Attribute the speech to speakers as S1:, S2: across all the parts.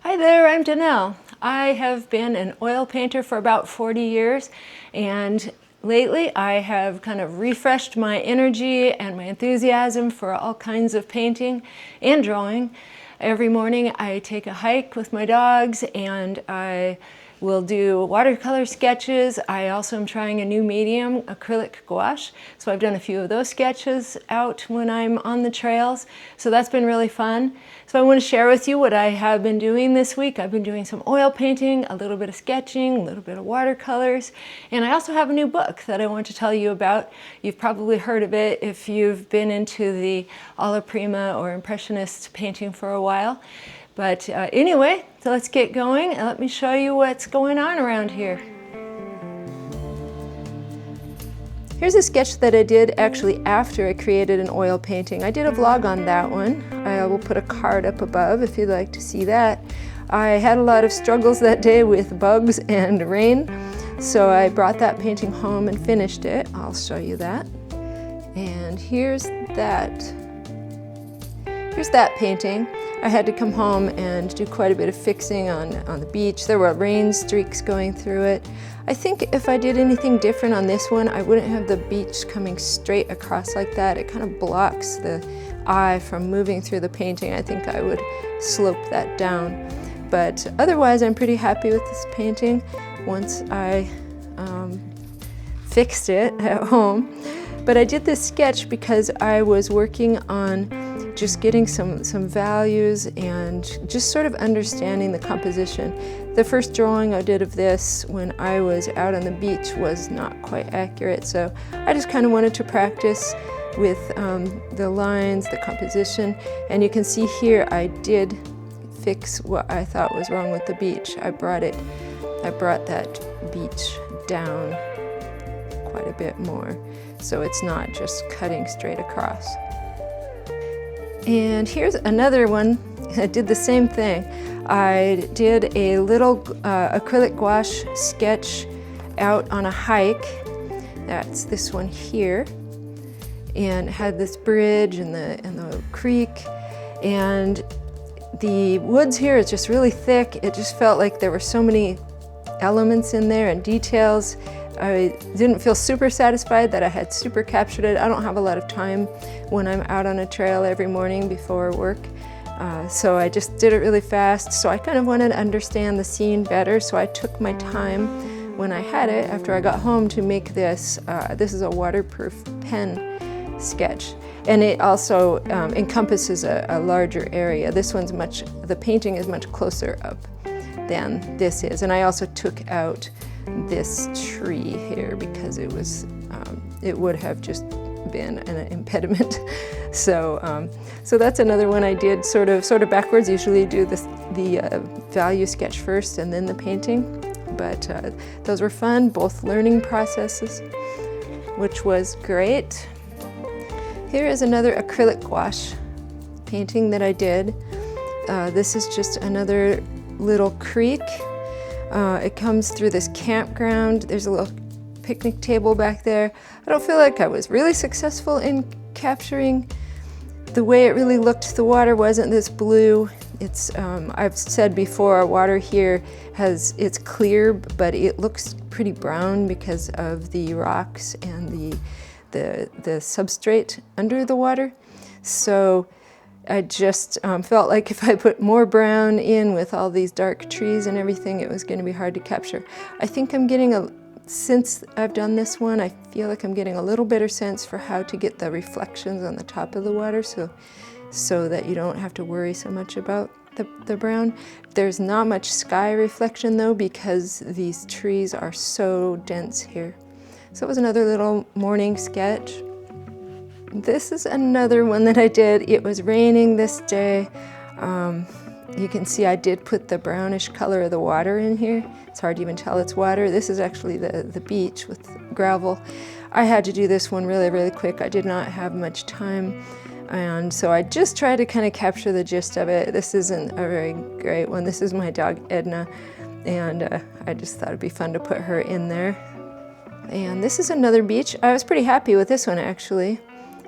S1: Hi there, I'm Danelle. I have been an oil painter for about 40 years, and lately I have kind of refreshed my energy and my enthusiasm for all kinds of painting and drawing. Every morning I take a hike with my dogs and I will do watercolor sketches. I also am trying a new medium, acrylic gouache. So I've done a few of those sketches out when I'm on the trails. So that's been really fun. So I want to share with you what I have been doing this week. I've been doing some oil painting, a little bit of sketching, a little bit of watercolors. And I also have a new book that I want to tell you about. You've probably heard of it if you've been into the alla prima or impressionist painting for a while. But anyway, so let's get going and let me show you what's going on around here. Here's a sketch that I did actually after I created an oil painting. I did a vlog on that one. I will put a card up above if you'd like to see that. I had a lot of struggles that day with bugs and rain, so I brought that painting home and finished it. I'll show you that. And here's that painting. I had to come home and do quite a bit of fixing on the beach. There were rain streaks going through it. I think if I did anything different on this one, I wouldn't have the beach coming straight across like that. It kind of blocks the eye from moving through the painting. I think I would slope that down. But otherwise, I'm pretty happy with this painting once I fixed it at home. But I did this sketch because I was working on just getting some values and just sort of understanding the composition. The first drawing I did of this when I was out on the beach was not quite accurate, so I just kind of wanted to practice with the lines, the composition, and you can see here I did fix what I thought was wrong with the beach. I brought that beach down quite a bit more, so it's not just cutting straight across. And here's another one. I did the same thing. I did a little acrylic gouache sketch out on a hike. That's this one here. And it had this bridge and the creek. And the woods here is just really thick. It just felt like there were so many elements in there and details. I didn't feel super satisfied that I had super captured it. I don't have a lot of time when I'm out on a trail every morning before work. So I just did it really fast. So I kind of wanted to understand the scene better. So I took my time when I had it after I got home to make this. This is a waterproof pen sketch. And it also encompasses a larger area. This one's the painting is much closer up than this is. And I also took out this tree here because it would have just been an impediment. So that's another one I did sort of backwards. Usually do the value sketch first and then the painting. But those were fun, both learning processes, which was great. Here is another acrylic gouache painting that I did. This is just another little creek. It comes through this campground. There's a little picnic table back there. I don't feel like I was really successful in capturing the way it really looked. The water wasn't this blue. It's I've said before, water here it's clear, but it looks pretty brown because of the rocks and the substrate under the water. So I just felt like if I put more brown in with all these dark trees and everything, it was going to be hard to capture. I think since I've done this one, I feel like I'm getting a little better sense for how to get the reflections on the top of the water so that you don't have to worry so much about the brown. There's not much sky reflection though because these trees are so dense here. So it was another little morning sketch. This is another one that I did. It was raining this day. You can see I did put the brownish color of the water in here. It's hard to even tell it's water. This is actually the beach with gravel. I had to do this one really, really quick. I did not have much time. And so I just tried to kind of capture the gist of it. This isn't a very great one. This is my dog Edna. And I just thought it'd be fun to put her in there. And this is another beach. I was pretty happy with this one actually.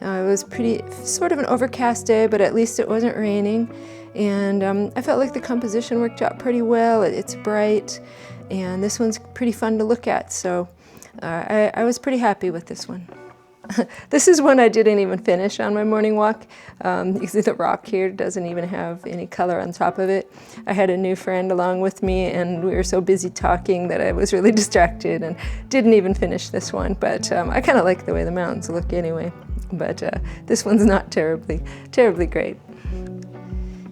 S1: It was sort of an overcast day, but at least it wasn't raining. And I felt like the composition worked out pretty well. It's bright, and this one's pretty fun to look at, so I was pretty happy with this one. This is one I didn't even finish on my morning walk. You see the rock here doesn't even have any color on top of it. I had a new friend along with me, and we were so busy talking that I was really distracted and didn't even finish this one, but I kind of like the way the mountains look anyway. But this one's not terribly great.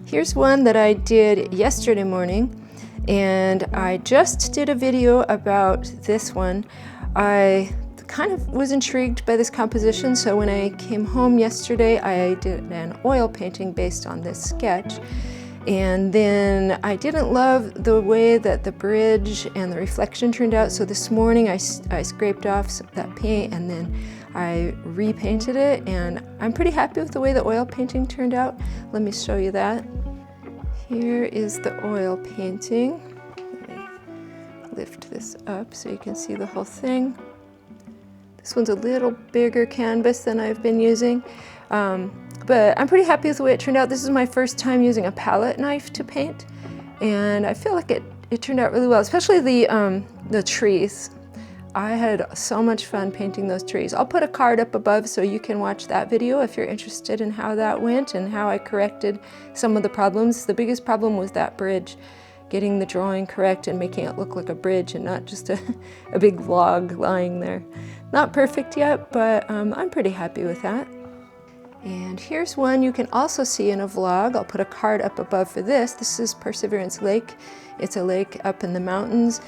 S1: Here's one that I did yesterday morning, and I just did a video about this one. I kind of was intrigued by this composition, so when I came home yesterday, I did an oil painting based on this sketch. And then I didn't love the way that the bridge and the reflection turned out, so this morning I scraped off that paint and then I repainted it, and I'm pretty happy with the way the oil painting turned out. Let me show you that. Here is the oil painting. Let me lift this up so you can see the whole thing. This one's a little bigger canvas than I've been using, but I'm pretty happy with the way it turned out. This is my first time using a palette knife to paint, and I feel like it turned out really well, especially the trees. I had so much fun painting those trees. I'll put a card up above so you can watch that video if you're interested in how that went and how I corrected some of the problems. The biggest problem was that bridge, getting the drawing correct and making it look like a bridge and not just a big log lying there. Not perfect yet, but I'm pretty happy with that. And here's one you can also see in a vlog. I'll put a card up above for this. This is Perseverance Lake. It's a lake up in the mountains.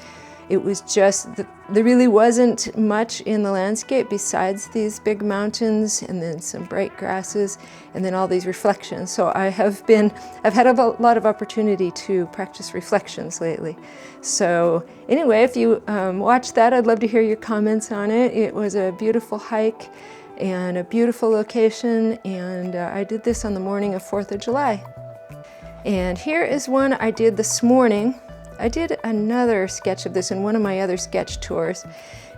S1: It was just, there really wasn't much in the landscape besides these big mountains and then some bright grasses and then all these reflections. So I've had a lot of opportunity to practice reflections lately. So anyway, if you watch that, I'd love to hear your comments on it. It was a beautiful hike and a beautiful location, and I did this on the morning of 4th of July. And here is one I did this morning. I did another sketch of this in one of my other sketch tours.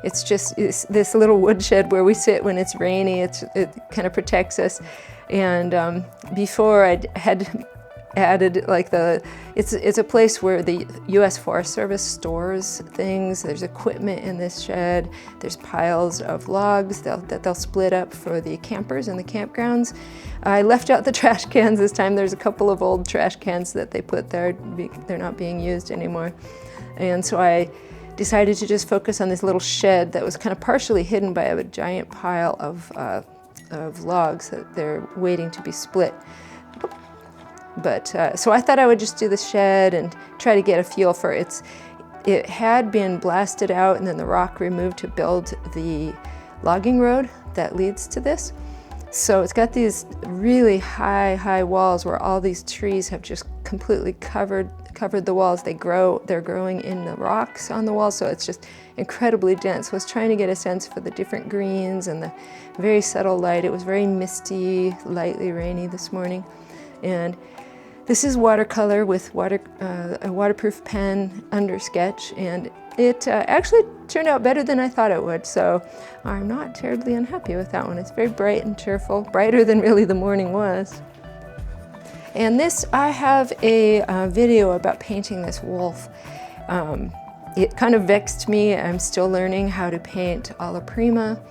S1: It's just this little woodshed where we sit when it's rainy. It kind of protects us. And before I had added like it's a place where the U.S. Forest Service stores things. There's equipment in this shed. There's piles of logs that they'll split up for the campers in the campgrounds. I left out the trash cans this time. There's a couple of old trash cans that they put there. They're not being used anymore. And so I decided to just focus on this little shed that was kind of partially hidden by a giant pile of logs that they're waiting to be split. But so I thought I would just do the shed and try to get a feel for it. It had been blasted out and then the rock removed to build the logging road that leads to this. So it's got these really high walls where all these trees have just completely covered the walls. They're growing in the rocks on the walls, so it's just incredibly dense. So I was trying to get a sense for the different greens and the very subtle light. It was very misty, lightly rainy this morning. And this is watercolor with a waterproof pen under sketch, and it actually turned out better than I thought it would, so I'm not terribly unhappy with that one. It's very bright and cheerful, brighter than really the morning was. And this, I have a video about painting this wolf. It kind of vexed me. I'm still learning how to paint alla prima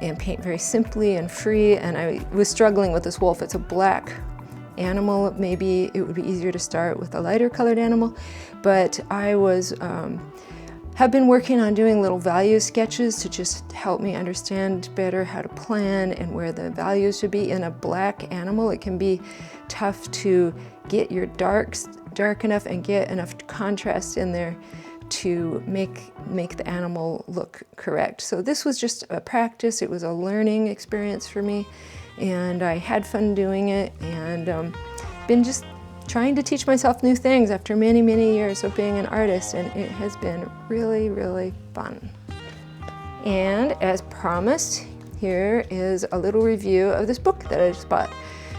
S1: and paint very simply and free, and I was struggling with this wolf. It's a black animal. Maybe it would be easier to start with a lighter colored animal, but I have been working on doing little value sketches to just help me understand better how to plan and where the values should be. In a black animal, it can be tough to get your darks dark enough and get enough contrast in there to make the animal look correct. So this was just a practice. It was a learning experience for me, and I had fun doing it, and been just trying to teach myself new things after many years of being an artist, and it has been really fun. And as promised, here is a little review of this book that I just bought.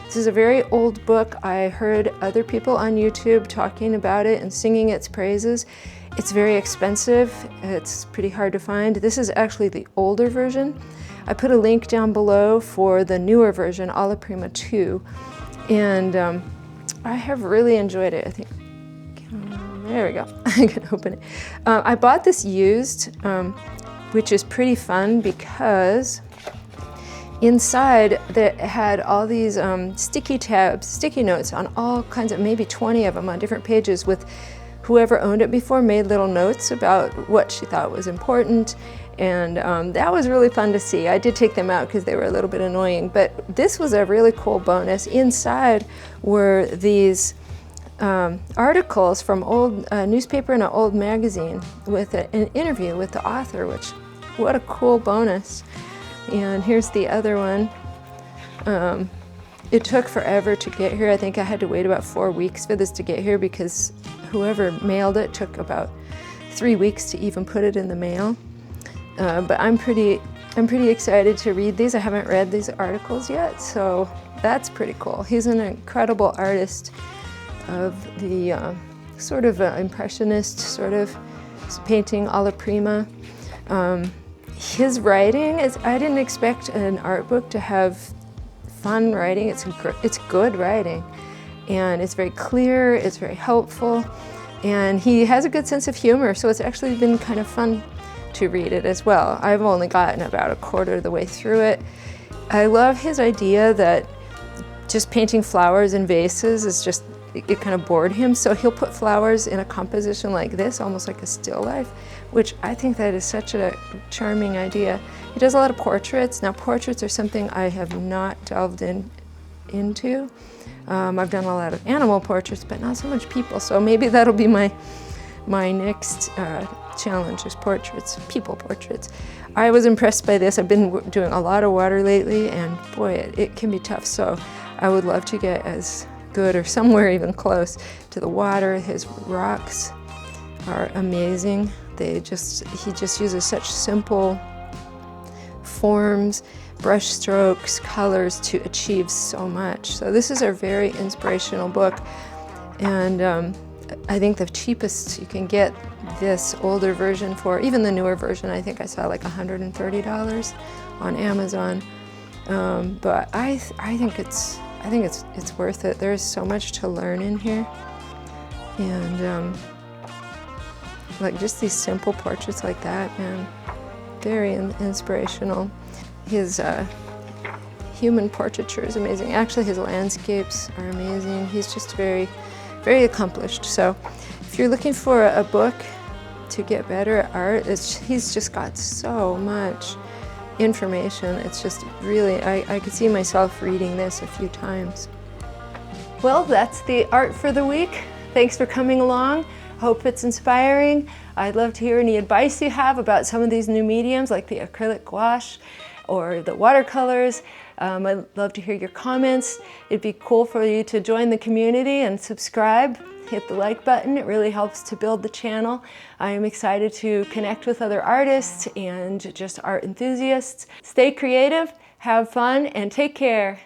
S1: This is a very old book. I heard other people on YouTube talking about it and singing its praises. It's very expensive. It's pretty hard to find. This is actually the older version. I put a link down below for the newer version, Alla Prima 2. And I have really enjoyed it. I think, there we go. I can open it. I bought this used, which is pretty fun because inside it had all these sticky tabs, sticky notes on all kinds of, maybe 20 of them on different pages, with whoever owned it before made little notes about what she thought was important. And that was really fun to see. I did take them out because they were a little bit annoying, but this was a really cool bonus. Inside were these articles from old newspaper and an old magazine with an interview with the author, which, what a cool bonus. And here's the other one. It took forever to get here. I think I had to wait about 4 weeks for this to get here because whoever mailed it took about 3 weeks to even put it in the mail. But I'm pretty excited to read these. I haven't read these articles yet, so that's pretty cool. He's an incredible artist of the sort of impressionist sort of painting alla prima. His writing is, I didn't expect an art book to have fun writing. It's good writing, and it's very clear, it's very helpful, and he has a good sense of humor, so it's actually been kind of fun to read it as well. I've only gotten about a quarter of the way through it. I love his idea that just painting flowers in vases is just, it kind of bored him, so he'll put flowers in a composition like this, almost like a still life, which I think that is such a charming idea. He does a lot of portraits. Now, portraits are something I have not delved into. I've done a lot of animal portraits, but not so much people, so maybe that'll be my next challenge is portraits, people portraits. I was impressed by this. I've been doing a lot of water lately, and boy, it can be tough, so I would love to get as good or somewhere even close to the water. His rocks are amazing. He just uses such simple forms, brush strokes, colors to achieve so much. So this is a very inspirational book, and I think the cheapest you can get this older version for, even the newer version, I think I saw like $130 on Amazon. But I think it's worth it. There's so much to learn in here, and like just these simple portraits like that, man, very inspirational. His human portraiture is amazing. Actually, his landscapes are amazing. He's just very, very accomplished. So if you're looking for a book to get better at art, he's just got so much information. It's just really, I could see myself reading this a few times. Well, that's the art for the week. Thanks for coming along. Hope it's inspiring. I'd love to hear any advice you have about some of these new mediums like the acrylic gouache or the watercolors. I'd love to hear your comments. It'd be cool for you to join the community and subscribe. Hit the like button. It really helps to build the channel. I am excited to connect with other artists and just art enthusiasts. Stay creative, have fun, and take care.